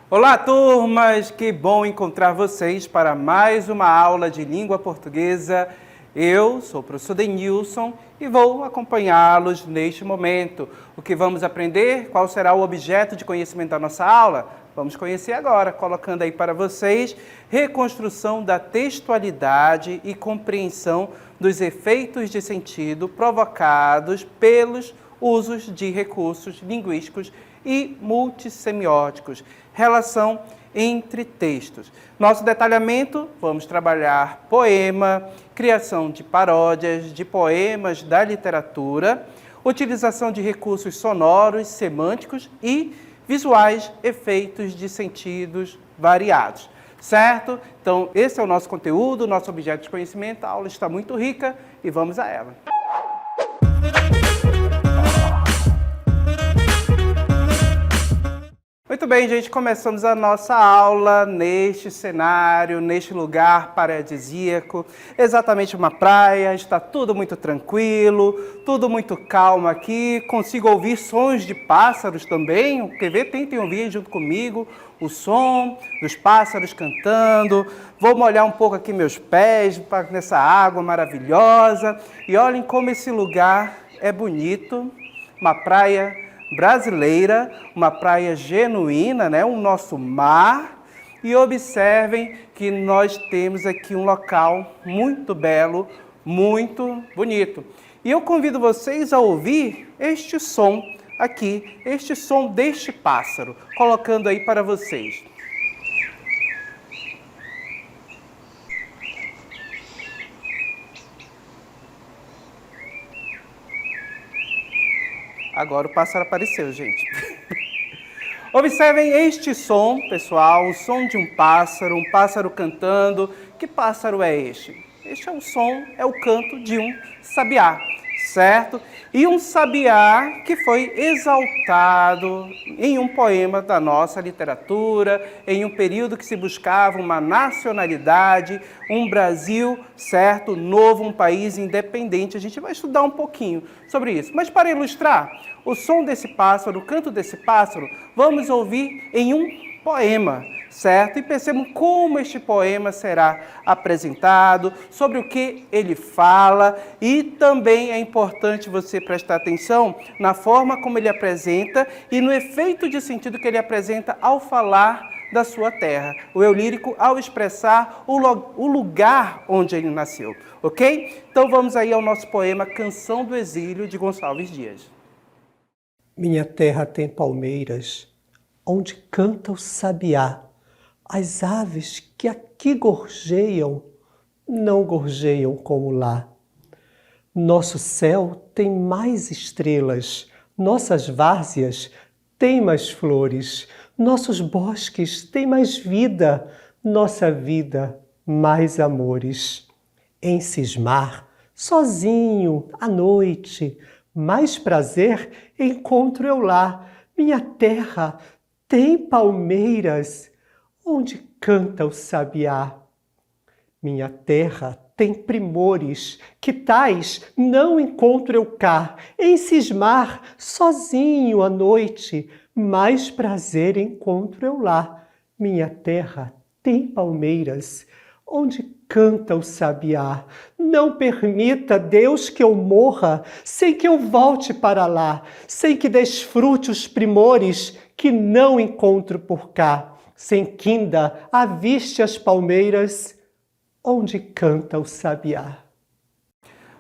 Olá, turmas! Que bom encontrar vocês para mais uma aula de língua portuguesa. Eu sou o professor Denilson e vou acompanhá-los neste momento. O que vamos aprender? Qual será o objeto de conhecimento da nossa aula? Vamos conhecer agora, colocando aí para vocês reconstrução da textualidade e compreensão dos efeitos de sentido provocados pelos usos de recursos linguísticos e multissemióticos, relação entre textos. Nosso detalhamento, vamos trabalhar poema, criação de paródias, de poemas da literatura, utilização de recursos sonoros, semânticos e visuais, efeitos de sentidos variados. Certo? Então, esse é o nosso conteúdo, nosso objeto de conhecimento. A aula está muito rica e vamos a ela. Muito bem, gente, começamos a nossa aula neste cenário, neste lugar paradisíaco, exatamente uma praia, está tudo muito tranquilo, tudo muito calmo aqui, consigo ouvir sons de pássaros também, quer ver? Tentem ouvir junto comigo o som dos pássaros cantando, vou molhar um pouco aqui meus pés nessa água maravilhosa e olhem como esse lugar é bonito, uma praia brasileira, uma praia genuína, né? O nosso mar. E observem que nós temos aqui um local muito belo, muito bonito. E eu convido vocês a ouvir este som aqui, este som deste pássaro, colocando aí para vocês. Agora o pássaro apareceu, gente. Observem este som, pessoal, o som de um pássaro cantando. Que pássaro é este? Este é o som, é o canto de um sabiá, certo? E um sabiá que foi exaltado em um poema da nossa literatura, em um período que se buscava uma nacionalidade, um Brasil, certo, novo, um país independente. A gente vai estudar um pouquinho sobre isso. Mas para ilustrar o som desse pássaro, o canto desse pássaro, vamos ouvir em um poema, certo? E percebam como este poema será apresentado, sobre o que ele fala, e também é importante você prestar atenção na forma como ele apresenta e no efeito de sentido que ele apresenta ao falar da sua terra. O eu lírico ao expressar o lugar onde ele nasceu, ok? Então vamos aí ao nosso poema Canção do Exílio, de Gonçalves Dias. Minha terra tem palmeiras, onde canta o sabiá. As aves que aqui gorjeiam, não gorjeiam como lá. Nosso céu tem mais estrelas, nossas várzeas têm mais flores, nossos bosques têm mais vida, nossa vida mais amores. Em cismar, sozinho, à noite, mais prazer encontro eu lá. Minha terra tem palmeiras, onde canta o sabiá. Minha terra tem primores, que tais não encontro eu cá. Em cismar, sozinho à noite, mais prazer encontro eu lá. Minha terra tem palmeiras, onde canta o sabiá. Não permita, Deus, que eu morra, sem que eu volte para lá, sem que desfrute os primores que não encontro por cá, sem que ainda aviste as palmeiras, onde canta o sabiá.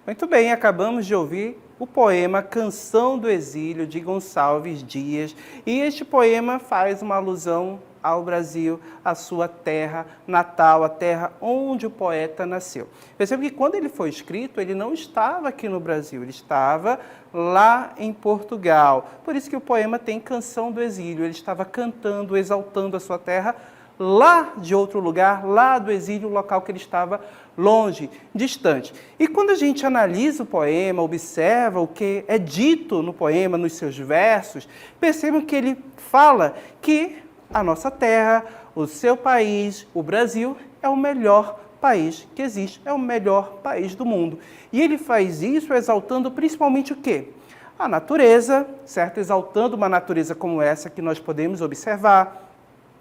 Muito bem, acabamos de ouvir o poema Canção do Exílio, de Gonçalves Dias. E este poema faz uma alusão ao Brasil, à sua terra natal, a terra onde o poeta nasceu. Perceba que quando ele foi escrito, ele não estava aqui no Brasil, ele estava lá em Portugal. Por isso que o poema tem Canção do Exílio, ele estava cantando, exaltando a sua terra lá de outro lugar, lá do exílio, local que ele estava longe, distante. E quando a gente analisa o poema, observa o que é dito no poema, nos seus versos, percebam que ele fala que a nossa terra, o seu país, o Brasil, é o melhor país que existe, é o melhor país do mundo. E ele faz isso exaltando principalmente o quê? A natureza, certo? Exaltando uma natureza como essa que nós podemos observar,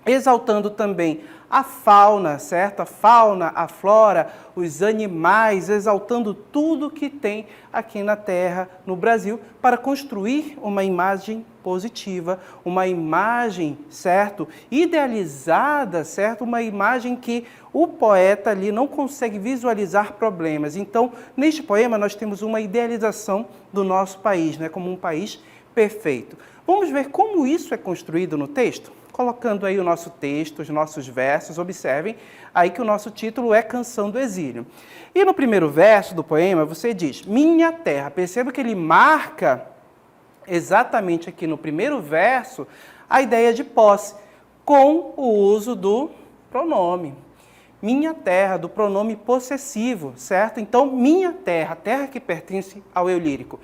exaltando também a fauna, certo? A fauna, a flora, os animais, exaltando tudo que tem aqui na Terra, no Brasil, para construir uma imagem positiva, uma imagem, certo? Idealizada, certo? Uma imagem que o poeta ali não consegue visualizar problemas. Então, neste poema nós temos uma idealização do nosso país, né? Como um país perfeito. Vamos ver como isso é construído no texto? Colocando aí o nosso texto, os nossos versos, observem aí que o nosso título é Canção do Exílio. E no primeiro verso do poema você diz, minha terra. Perceba que ele marca exatamente aqui no primeiro verso a ideia de posse, com o uso do pronome. Minha terra, do pronome possessivo, certo? Então, minha terra, terra que pertence ao eu lírico.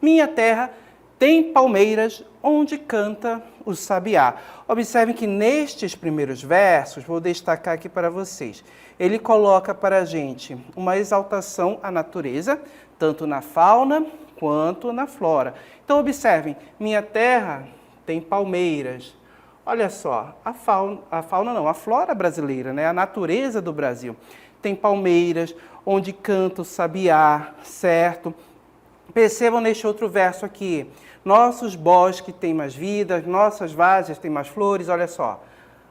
Minha terra tem palmeiras onde canta o sabiá. Observem que nestes primeiros versos, vou destacar aqui para vocês, ele coloca para a gente uma exaltação à natureza, tanto na fauna quanto na flora. Então observem, minha terra tem palmeiras. Olha só, a flora brasileira, né? A natureza do Brasil. Tem palmeiras onde canta o sabiá, certo? Percebam neste outro verso aqui, nossos bosques têm mais vida, nossas várzeas têm mais flores, olha só.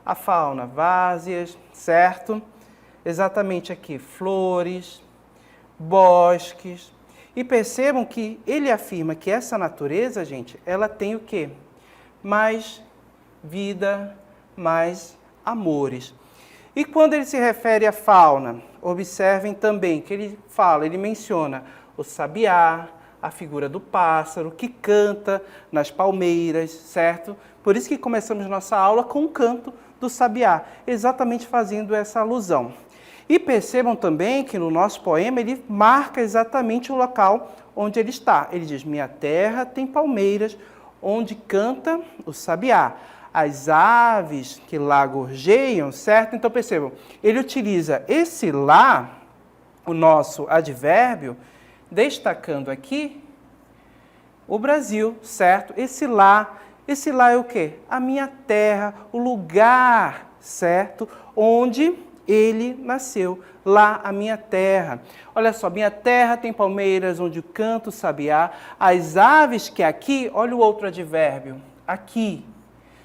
A fauna, várzeas, certo? Exatamente aqui, flores, bosques. E percebam que ele afirma que essa natureza, gente, ela tem o quê? Mais vida, mais amores. E quando ele se refere à fauna, observem também que ele menciona o sabiá, a figura do pássaro que canta nas palmeiras, certo? Por isso que começamos nossa aula com o canto do sabiá, exatamente fazendo essa alusão. E percebam também que no nosso poema ele marca exatamente o local onde ele está. Ele diz, minha terra tem palmeiras onde canta o sabiá. As aves que lá gorjeiam, certo? Então percebam, ele utiliza esse lá, o nosso advérbio, destacando aqui o Brasil, certo? Esse lá é o quê? A minha terra, o lugar, certo? Onde ele nasceu, lá a minha terra. Olha só, minha terra tem palmeiras onde canta o sabiá, as aves que aqui, olha o outro advérbio, aqui,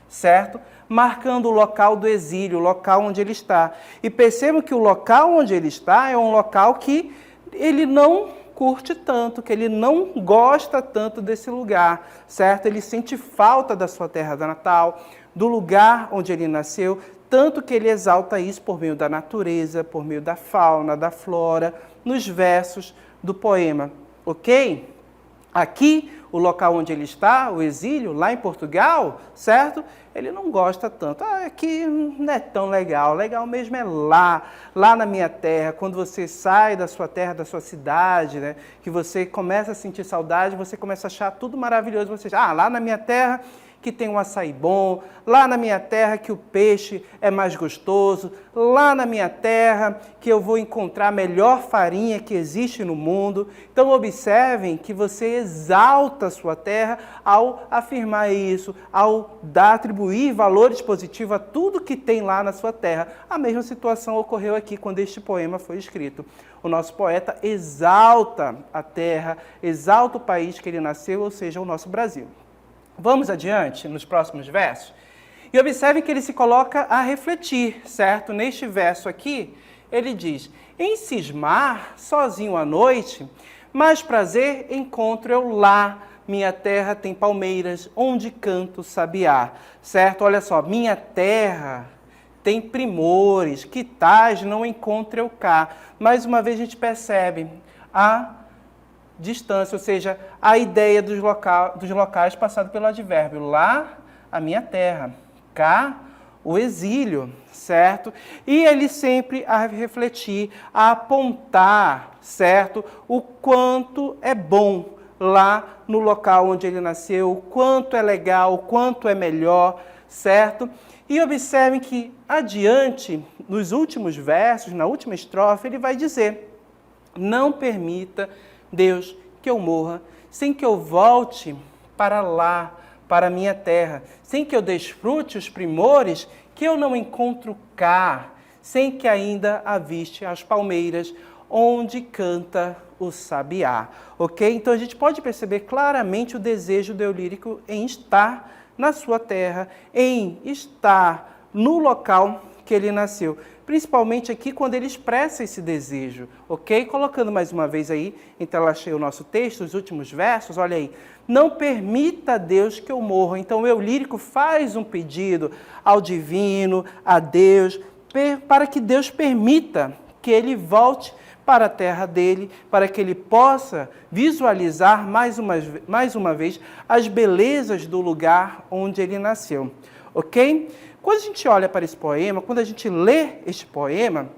certo? Marcando o local do exílio, o local onde ele está. E percebam que o local onde ele está é um local que ele não curte tanto, que ele não gosta tanto desse lugar, certo? Ele sente falta da sua terra natal, do lugar onde ele nasceu, tanto que ele exalta isso por meio da natureza, por meio da fauna, da flora, nos versos do poema, ok? Aqui, o local onde ele está, o exílio, lá em Portugal, certo? Ele não gosta tanto. Aqui não é tão legal. Legal mesmo é lá na minha terra. Quando você sai da sua terra, da sua cidade, né? Que você começa a sentir saudade, você começa a achar tudo maravilhoso. Você diz, lá na minha terra que tem um açaí bom, lá na minha terra que o peixe é mais gostoso, lá na minha terra que eu vou encontrar a melhor farinha que existe no mundo. Então observem que você exalta a sua terra ao afirmar isso, ao atribuir valores positivos a tudo que tem lá na sua terra. A mesma situação ocorreu aqui quando este poema foi escrito. O nosso poeta exalta a terra, exalta o país que ele nasceu, ou seja, o nosso Brasil. Vamos adiante, nos próximos versos? E observe que ele se coloca a refletir, certo? Neste verso aqui, ele diz, em cismar, sozinho à noite, mais prazer encontro eu lá, minha terra tem palmeiras, onde canto sabiá, certo? Olha só, minha terra tem primores, que tais não encontro eu cá. Mais uma vez a gente percebe a distância, ou seja, a ideia dos locais passado pelo advérbio. Lá, a minha terra. Cá, o exílio, certo? E ele sempre a refletir, a apontar, certo? O quanto é bom lá no local onde ele nasceu, o quanto é legal, o quanto é melhor, certo? E observem que adiante, nos últimos versos, na última estrofe, ele vai dizer, não permita Deus, que eu morra, sem que eu volte para lá, para a minha terra, sem que eu desfrute os primores que eu não encontro cá, sem que ainda aviste as palmeiras, onde canta o sabiá, ok? Então a gente pode perceber claramente o desejo do eu lírico em estar na sua terra, em estar no local que ele nasceu. Principalmente aqui quando ele expressa esse desejo, ok? Colocando mais uma vez aí, em tela cheia o nosso texto, os últimos versos, olha aí. Não permita a Deus que eu morra. Então o eu lírico faz um pedido ao divino, a Deus, para que Deus permita que ele volte para a terra dele, para que ele possa visualizar mais uma vez as belezas do lugar onde ele nasceu, ok? Quando a gente olha para esse poema, quando a gente lê este poema,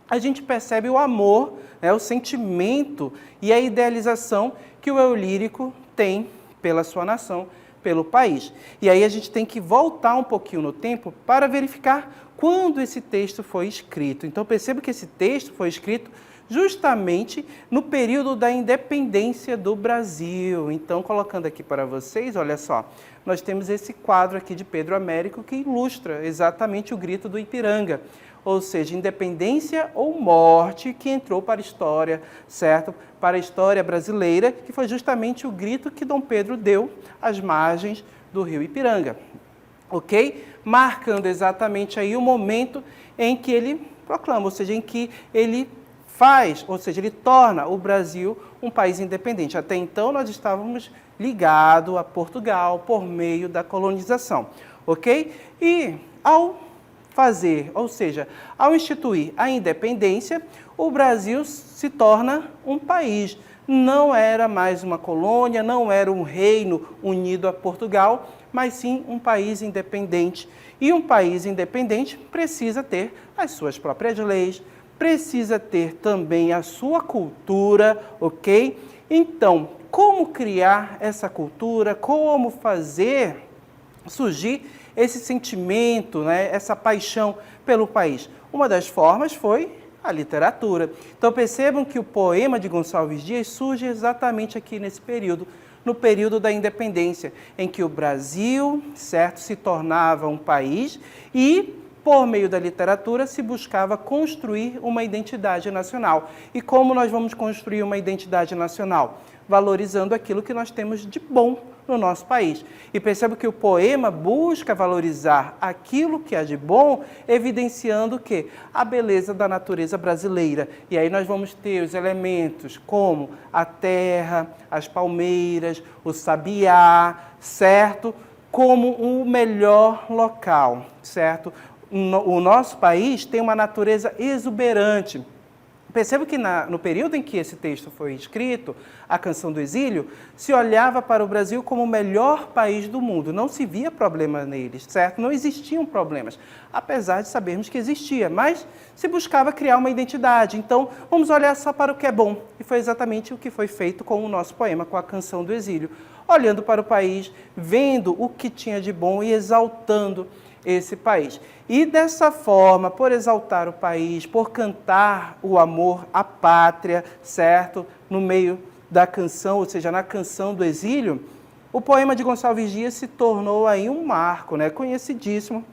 a gente percebe o amor, né, o sentimento e a idealização que o eu lírico tem pela sua nação, pelo país. E aí a gente tem que voltar um pouquinho no tempo para verificar quando esse texto foi escrito. Então perceba que esse texto foi escrito justamente no período da independência do Brasil. Então, colocando aqui para vocês, olha só, nós temos esse quadro aqui de Pedro Américo que ilustra exatamente o grito do Ipiranga, ou seja, independência ou morte, que entrou para a história, certo? Para a história brasileira, que foi justamente o grito que Dom Pedro deu às margens do rio Ipiranga, ok? Marcando exatamente aí o momento em que ele proclama, ou seja, em que ele ele torna o Brasil um país independente. Até então nós estávamos ligados a Portugal por meio da colonização, ok? E ao fazer, ou seja, ao instituir a independência, o Brasil se torna um país. Não era mais uma colônia, não era um reino unido a Portugal, mas sim um país independente. E um país independente precisa ter as suas próprias leis, precisa ter também a sua cultura, ok? Então, como criar essa cultura, como fazer surgir esse sentimento, né, essa paixão pelo país? Uma das formas foi a literatura. Então percebam que o poema de Gonçalves Dias surge exatamente aqui nesse período, no período da independência, em que o Brasil, certo, se tornava um país e por meio da literatura, se buscava construir uma identidade nacional. E como nós vamos construir uma identidade nacional? Valorizando aquilo que nós temos de bom no nosso país. E percebo que o poema busca valorizar aquilo que há de bom, evidenciando o quê? A beleza da natureza brasileira. E aí nós vamos ter os elementos como a terra, as palmeiras, o sabiá, certo? Como o melhor local, certo? O nosso país tem uma natureza exuberante. Percebo que no período em que esse texto foi escrito, a Canção do Exílio, se olhava para o Brasil como o melhor país do mundo. Não se via problema neles, certo? Não existiam problemas, apesar de sabermos que existia, mas se buscava criar uma identidade. Então, vamos olhar só para o que é bom. E foi exatamente o que foi feito com o nosso poema, com a Canção do Exílio. Olhando para o país, vendo o que tinha de bom e exaltando esse país. E dessa forma, por exaltar o país, por cantar o amor à pátria, certo? No meio da canção, ou seja, na Canção do Exílio, o poema de Gonçalves Dias se tornou aí um marco, né? Conhecidíssimo,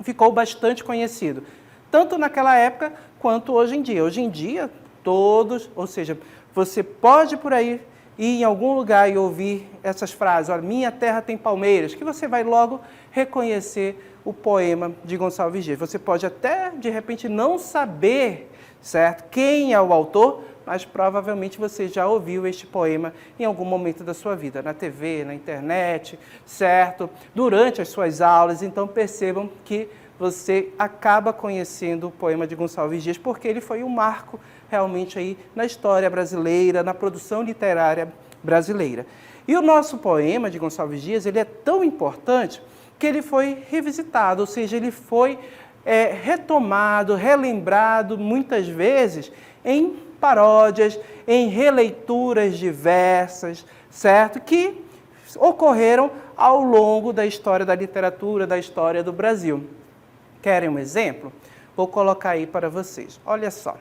ficou bastante conhecido, tanto naquela época quanto hoje em dia. Hoje em dia, todos, ou seja, você pode por aí ir em algum lugar e ouvir essas frases, olha, minha terra tem palmeiras, que você vai logo reconhecer o poema de Gonçalves Dias. Você pode até, de repente, não saber, certo, quem é o autor, mas provavelmente você já ouviu este poema em algum momento da sua vida, na TV, na internet, certo? Durante as suas aulas. Então percebam que você acaba conhecendo o poema de Gonçalves Dias, porque ele foi um marco realmente aí na história brasileira, na produção literária brasileira. E o nosso poema de Gonçalves Dias, ele é tão importante que ele foi revisitado, ou seja, ele foi retomado, relembrado muitas vezes em paródias, em releituras diversas, certo? Que ocorreram ao longo da história da literatura, da história do Brasil. Querem um exemplo? Vou colocar aí para vocês. Olha só.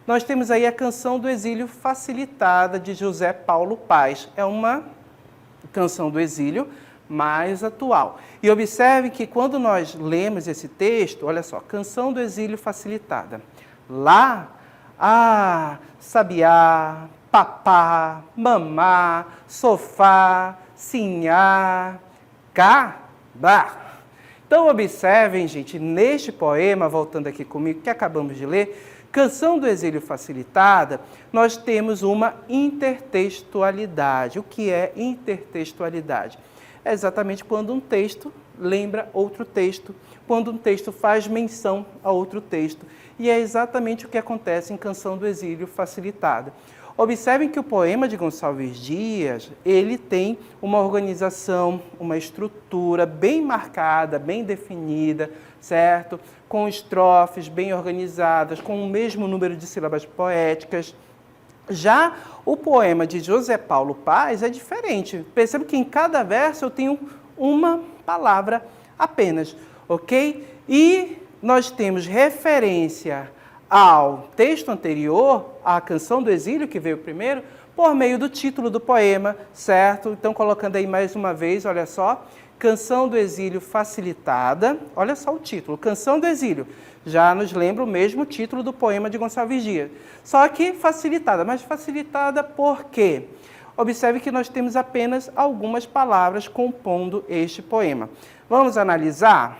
Nós temos aí a Canção do Exílio Facilitada, de José Paulo Paz. É uma Canção do Exílio mais atual. E observe que quando nós lemos esse texto, olha só, Canção do Exílio Facilitada. Lá, sabiá, papá, mamá, sofá, sinhá, cá, bah. Então, observem, gente, neste poema, voltando aqui comigo, que acabamos de ler, Canção do Exílio Facilitada, nós temos uma intertextualidade. O que é intertextualidade? É exatamente quando um texto lembra outro texto, quando um texto faz menção a outro texto. E é exatamente o que acontece em Canção do Exílio Facilitada. Observem que o poema de Gonçalves Dias, ele tem uma organização, uma estrutura bem marcada, bem definida, certo? Com estrofes bem organizadas, com o mesmo número de sílabas poéticas. Já o poema de José Paulo Paes é diferente. Perceba que em cada verso eu tenho uma palavra apenas, ok? E nós temos referência ao texto anterior, à Canção do Exílio, que veio primeiro, por meio do título do poema, certo? Então, colocando aí mais uma vez, olha só, Canção do Exílio Facilitada, olha só o título, Canção do Exílio, já nos lembra o mesmo título do poema de Gonçalves Dias, só que facilitada, mas facilitada por quê? Observe que nós temos apenas algumas palavras compondo este poema. Vamos analisar?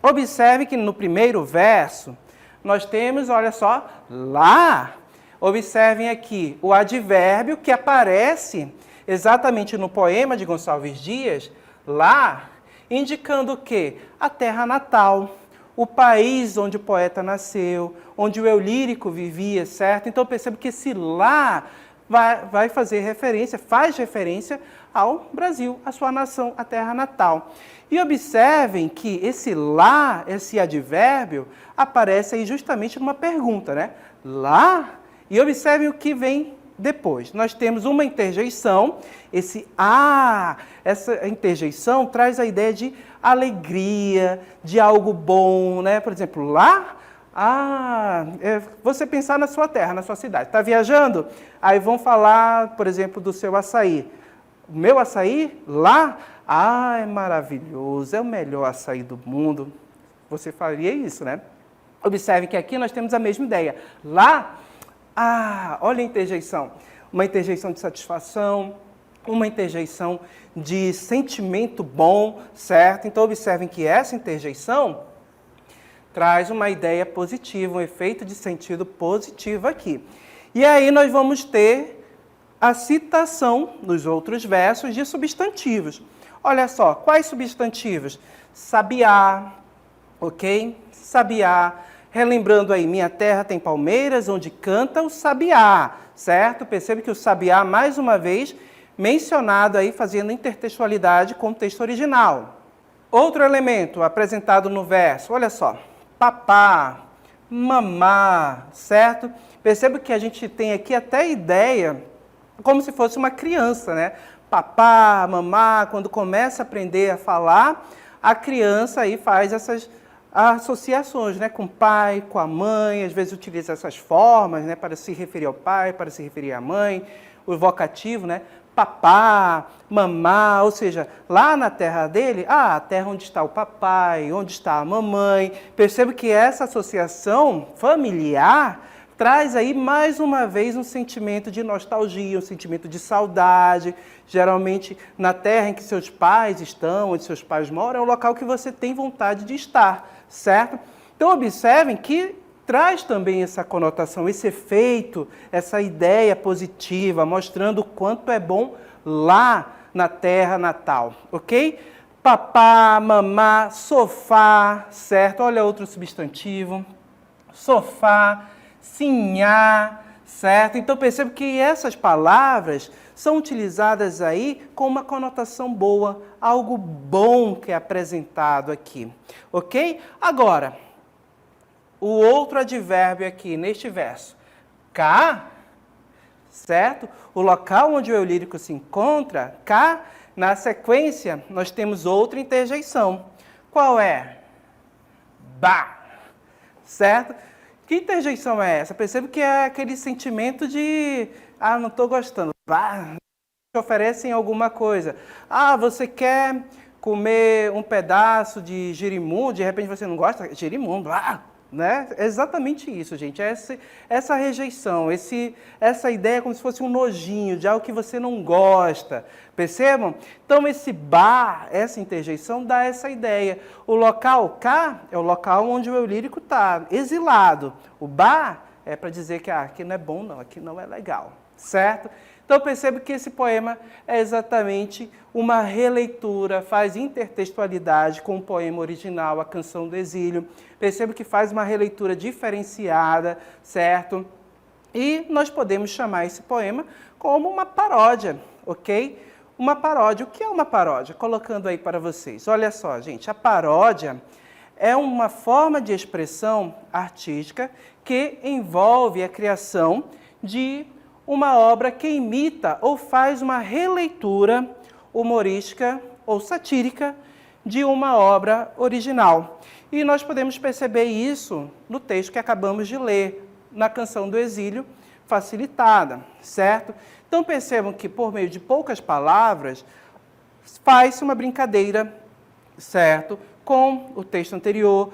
Observe que no primeiro verso, nós temos, olha só, lá. Observem aqui o advérbio que aparece exatamente no poema de Gonçalves Dias, lá, indicando o quê? A terra natal, o país onde o poeta nasceu, onde o eu lírico vivia, certo? Então, perceba que esse lá vai fazer referência, faz referência ao Brasil, à sua nação, à terra natal. E observem que esse lá, esse advérbio, aparece aí justamente numa pergunta, né? Lá, e observem o que vem depois. Nós temos uma interjeição, essa interjeição traz a ideia de alegria, de algo bom, né? Por exemplo, lá, você pensar na sua terra, na sua cidade. Está viajando? Aí vão falar, por exemplo, do seu açaí. O meu açaí, lá, é maravilhoso, é o melhor açaí do mundo. Você faria isso, né? Observe que aqui nós temos a mesma ideia. Lá, olha a interjeição. Uma interjeição de satisfação, uma interjeição de sentimento bom, certo? Então, observem que essa interjeição traz uma ideia positiva, um efeito de sentido positivo aqui. E aí nós vamos ter a citação nos outros versos de substantivos. Olha só, quais substantivos? Sabiá, ok? Sabiá. Relembrando aí, minha terra tem palmeiras, onde canta o sabiá, certo? Percebe que o sabiá, mais uma vez, mencionado aí, fazendo intertextualidade com o texto original. Outro elemento apresentado no verso, olha só, papá, mamá, certo? Perceba que a gente tem aqui até a ideia como se fosse uma criança, né? Papá, mamá, quando começa a aprender a falar, a criança aí faz essas associações, né, com o pai, com a mãe, às vezes utiliza essas formas, né, para se referir ao pai, para se referir à mãe, o vocativo, né, papá, mamá, ou seja, lá na terra dele, a terra onde está o papai, onde está a mamãe. Perceba que essa associação familiar traz aí mais uma vez um sentimento de nostalgia, um sentimento de saudade. Geralmente na terra em que seus pais estão, onde seus pais moram, é o local que você tem vontade de estar, certo? Então observem que traz também essa conotação, esse efeito, essa ideia positiva, mostrando o quanto é bom lá na terra natal, ok? Papá, mamá, sofá, certo? Olha outro substantivo, sofá, sinhá, certo? Então perceba que essas palavras são utilizadas aí com uma conotação boa, algo bom que é apresentado aqui, ok? Agora, o outro advérbio aqui neste verso, cá, certo? O local onde o eu lírico se encontra, cá, na sequência, nós temos outra interjeição. Qual é? Bah, certo? Que interjeição é essa? Percebo que é aquele sentimento de, não estou gostando. Bah, oferecem alguma coisa. Ah, você quer comer um pedaço de girimum, de repente você não gosta de girimum, né? É exatamente isso, gente. Essa rejeição, essa ideia como se fosse um nojinho de algo que você não gosta. Percebam? Então, esse bar, essa interjeição, dá essa ideia. O local cá é o local onde o eu lírico está, exilado. O bar é para dizer que aqui não é bom, não, aqui não é legal. Certo? Então, percebo que esse poema é exatamente uma releitura, faz intertextualidade com o poema original, A Canção do Exílio. Percebo que faz uma releitura diferenciada, certo? E nós podemos chamar esse poema como uma paródia, ok? Uma paródia. O que é uma paródia? Colocando aí para vocês. Olha só, gente, a paródia é uma forma de expressão artística que envolve a criação de uma obra que imita ou faz uma releitura humorística ou satírica de uma obra original. E nós podemos perceber isso no texto que acabamos de ler, na Canção do Exílio, facilitada, certo? Então percebam que por meio de poucas palavras faz-se uma brincadeira, certo? Com o texto anterior,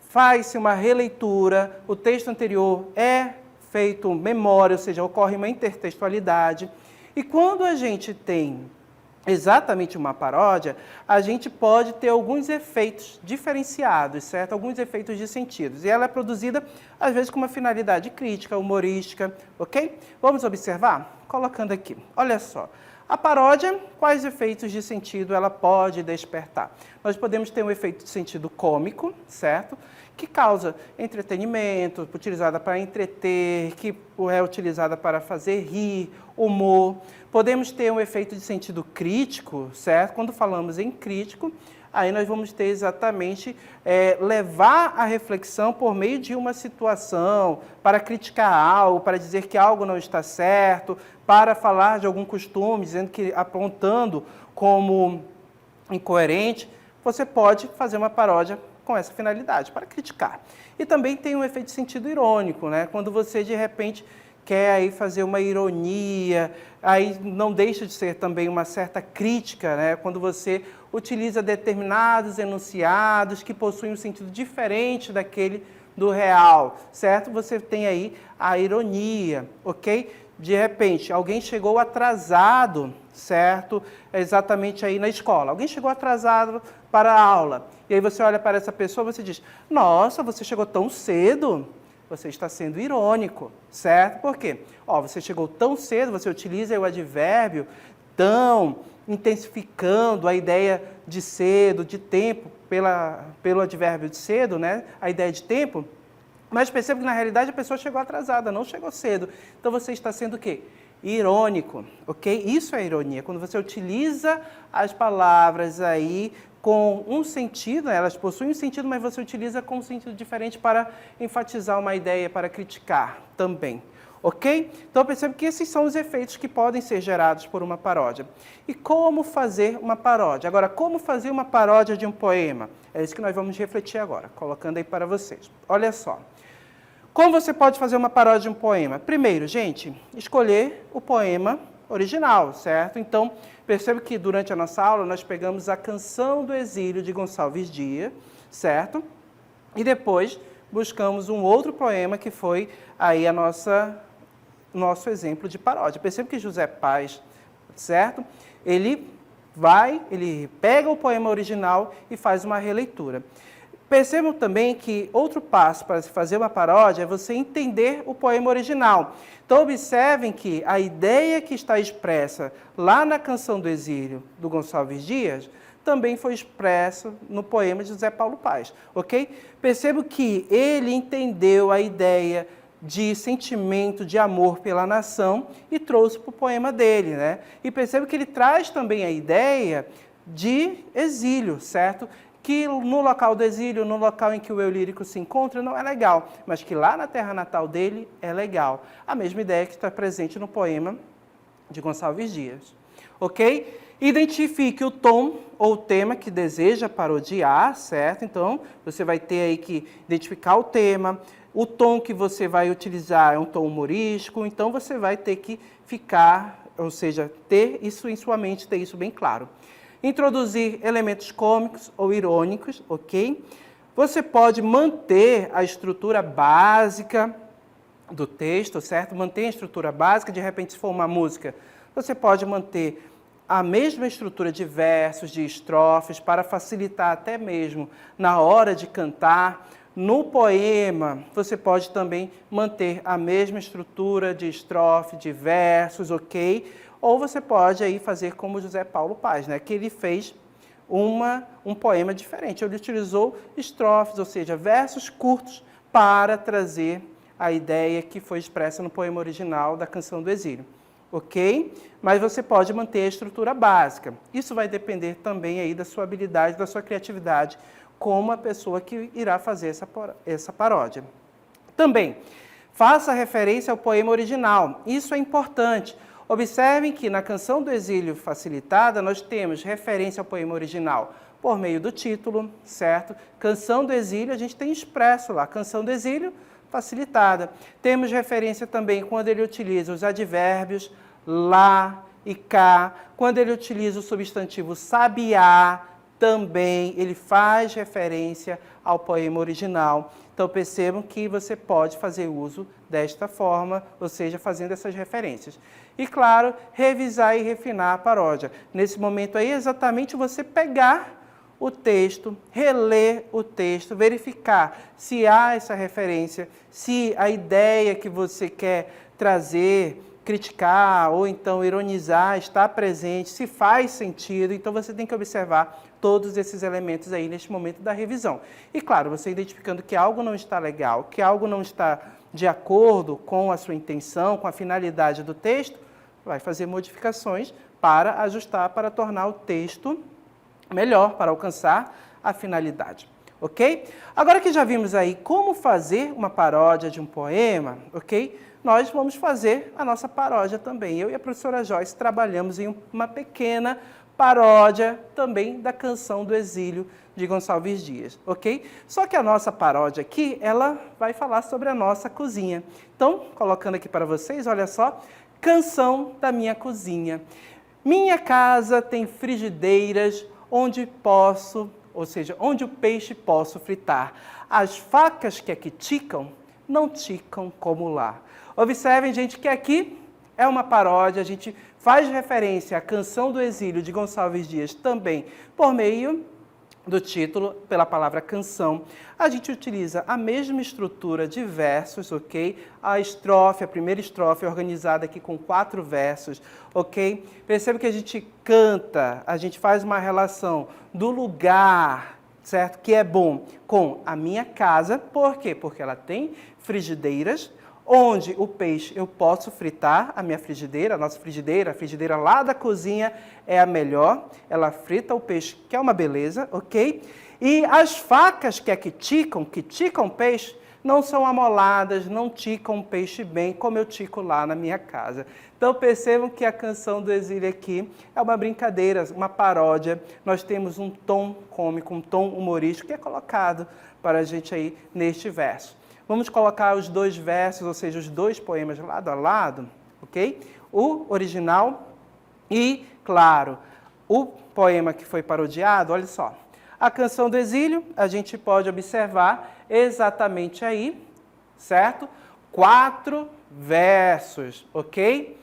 faz-se uma releitura, o texto anterior é feito memória, ou seja, ocorre uma intertextualidade. E quando a gente tem exatamente uma paródia, a gente pode ter alguns efeitos diferenciados, certo? Alguns efeitos de sentidos. E ela é produzida, às vezes, com uma finalidade crítica, humorística, ok? Vamos observar? Colocando aqui. Olha só. A paródia, quais efeitos de sentido ela pode despertar? Nós podemos ter um efeito de sentido cômico, certo? Que causa entretenimento, utilizada para entreter, que é utilizada para fazer rir, humor. Podemos ter um efeito de sentido crítico, certo? Quando falamos em crítico, aí nós vamos ter exatamente levar a reflexão por meio de uma situação, para criticar algo, para dizer que algo não está certo, para falar de algum costume, dizendo que apontando como incoerente. Você pode fazer uma paródia com essa finalidade, para criticar. E também tem um efeito de sentido irônico, né? Quando você, de repente, quer aí fazer uma ironia, aí não deixa de ser também uma certa crítica, né? Quando você utiliza determinados enunciados que possuem um sentido diferente daquele do real, certo? Você tem aí a ironia, ok? De repente, alguém chegou atrasado, certo? Exatamente aí na escola. Alguém chegou atrasado para a aula. E aí você olha para essa pessoa e você diz, nossa, você chegou tão cedo. Você está sendo irônico, certo? Por quê? Você chegou tão cedo, você utiliza o advérbio tão, intensificando a ideia de cedo, de tempo, pelo advérbio de cedo, né? A ideia de tempo. Mas perceba que, na realidade, a pessoa chegou atrasada, não chegou cedo. Então, você está sendo o quê? Irônico, ok? Isso é ironia, quando você utiliza as palavras aí com um sentido, elas possuem um sentido, mas você utiliza com um sentido diferente para enfatizar uma ideia, para criticar também, ok? Então, perceba que esses são os efeitos que podem ser gerados por uma paródia. E como fazer uma paródia? Agora, como fazer uma paródia de um poema? É isso que nós vamos refletir agora, colocando aí para vocês. Olha só. Como você pode fazer uma paródia de um poema? Primeiro, gente, escolher o poema original, certo? Então, perceba que durante a nossa aula nós pegamos a Canção do Exílio de Gonçalves Dias, certo? E depois buscamos um outro poema que foi aí nosso exemplo de paródia. Perceba que José Paz, certo? Ele pega o poema original e faz uma releitura. Percebam também que outro passo para se fazer uma paródia é você entender o poema original. Então, observem que a ideia que está expressa lá na Canção do Exílio, do Gonçalves Dias, também foi expressa no poema de José Paulo Paz, ok? Percebo que ele entendeu a ideia de sentimento de amor pela nação e trouxe para o poema dele, né? E percebo que ele traz também a ideia de exílio, certo? Que no local do exílio, no local em que o eu lírico se encontra, não é legal, mas que lá na terra natal dele é legal. A mesma ideia que está presente no poema de Gonçalves Dias. Ok? Identifique o tom ou o tema que deseja parodiar, certo? Então, você vai ter aí que identificar o tema. O tom que você vai utilizar é um tom humorístico, então você vai ter que ficar ou seja, ter isso em sua mente, ter isso bem claro. Introduzir elementos cômicos ou irônicos, ok? Você pode manter a estrutura básica do texto, certo? Manter a estrutura básica, de repente, se for uma música, você pode manter a mesma estrutura de versos, de estrofes, para facilitar até mesmo na hora de cantar. No poema, você pode também manter a mesma estrutura de estrofe, de versos, ok? Ou você pode aí fazer como José Paulo Paz, né? Que ele fez um poema diferente. Ele utilizou estrofes, ou seja, versos curtos, para trazer a ideia que foi expressa no poema original da Canção do Exílio. Ok? Mas você pode manter a estrutura básica. Isso vai depender também aí da sua habilidade, da sua criatividade, como a pessoa que irá fazer essa paródia. Também, faça referência ao poema original. Isso é importante. Observem que na Canção do Exílio facilitada, nós temos referência ao poema original por meio do título, certo? Canção do Exílio, a gente tem expresso lá, Canção do Exílio facilitada. Temos referência também quando ele utiliza os advérbios lá e cá, quando ele utiliza o substantivo sabiá, também ele faz referência ao poema original. Então percebam que você pode fazer uso desta forma, ou seja, fazendo essas referências. E claro, revisar e refinar a paródia. Nesse momento aí, exatamente você pegar o texto, reler o texto, verificar se há essa referência, se a ideia que você quer trazer, criticar ou então ironizar está presente, se faz sentido. Então você tem que observar todos esses elementos aí neste momento da revisão. E claro, você identificando que algo não está legal, que algo não está de acordo com a sua intenção, com a finalidade do texto, vai fazer modificações para ajustar, para tornar o texto melhor, para alcançar a finalidade, ok? Agora que já vimos aí como fazer uma paródia de um poema, ok? Nós vamos fazer a nossa paródia também. Eu e a professora Joyce trabalhamos em uma pequena paródia também da Canção do Exílio de Gonçalves Dias, ok? Só que a nossa paródia aqui, ela vai falar sobre a nossa cozinha. Então, colocando aqui para vocês, olha só, Canção da Minha Cozinha. Minha casa tem frigideiras onde posso, ou seja, onde o peixe posso fritar. As facas que aqui ticam, não ticam como lá. Observem, gente, que aqui é uma paródia, a gente faz referência à Canção do Exílio de Gonçalves Dias também por meio do título, pela palavra canção. A gente utiliza a mesma estrutura de versos, ok? A estrofe, a primeira estrofe é organizada aqui com 4 versos, ok? Percebe que a gente canta, a gente faz uma relação do lugar, certo? Que é bom com a minha casa. Por quê? Porque ela tem frigideiras, onde o peixe eu posso fritar, a minha frigideira, a nossa frigideira, a frigideira lá da cozinha é a melhor, ela frita o peixe, que é uma beleza, ok? E as facas que aqui ticam peixe, não são amoladas, não ticam peixe bem, como eu tico lá na minha casa. Então percebam que a Canção do Exílio aqui é uma brincadeira, uma paródia. Nós temos um tom cômico, um tom humorístico que é colocado para a gente aí neste verso. Vamos colocar os 2 versos, ou seja, os 2 poemas lado a lado, ok? O original e, claro, o poema que foi parodiado, olha só. A Canção do Exílio, a gente pode observar exatamente aí, certo? 4 versos, ok?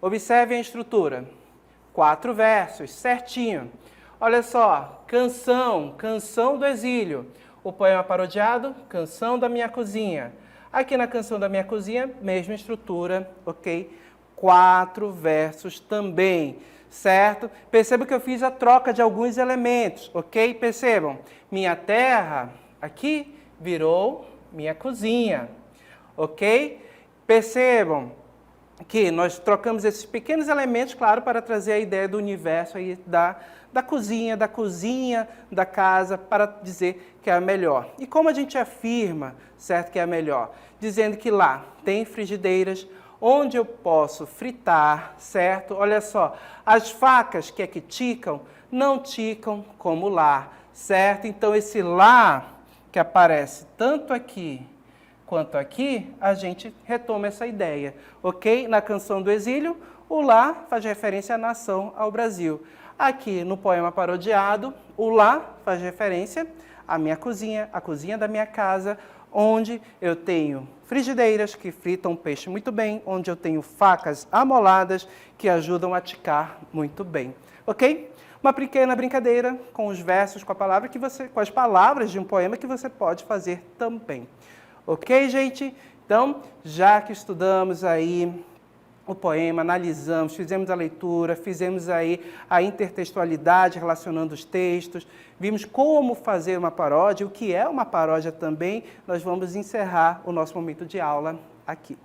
Observem a estrutura. 4 versos, certinho. Olha só, Canção do Exílio. O poema parodiado, Canção da Minha Cozinha. Aqui na Canção da Minha Cozinha, mesma estrutura, ok? 4 versos também, certo? Perceba que eu fiz a troca de alguns elementos, ok? Percebam, minha terra, aqui, virou minha cozinha, ok? Percebam que nós trocamos esses pequenos elementos, claro, para trazer a ideia do universo aí da cozinha, da casa, para dizer que é a melhor. E como a gente afirma, certo, que é a melhor? Dizendo que lá tem frigideiras, onde eu posso fritar, certo? Olha só, as facas que aqui ticam, não ticam como lá, certo? Então esse lá que aparece tanto aqui quanto aqui, a gente retoma essa ideia, ok? Na Canção do Exílio, O lá faz referência à nação, ao Brasil. Aqui no poema parodiado, o lá faz referência à minha cozinha, à cozinha da minha casa, onde eu tenho frigideiras que fritam peixe muito bem, onde eu tenho facas amoladas que ajudam a ticar muito bem. Ok? Uma pequena brincadeira com os versos, com com as palavras de um poema que você pode fazer também. Ok, gente? Então, já que estudamos aí o poema, analisamos, fizemos a leitura, fizemos aí a intertextualidade relacionando os textos, vimos como fazer uma paródia, o que é uma paródia também, nós vamos encerrar o nosso momento de aula aqui.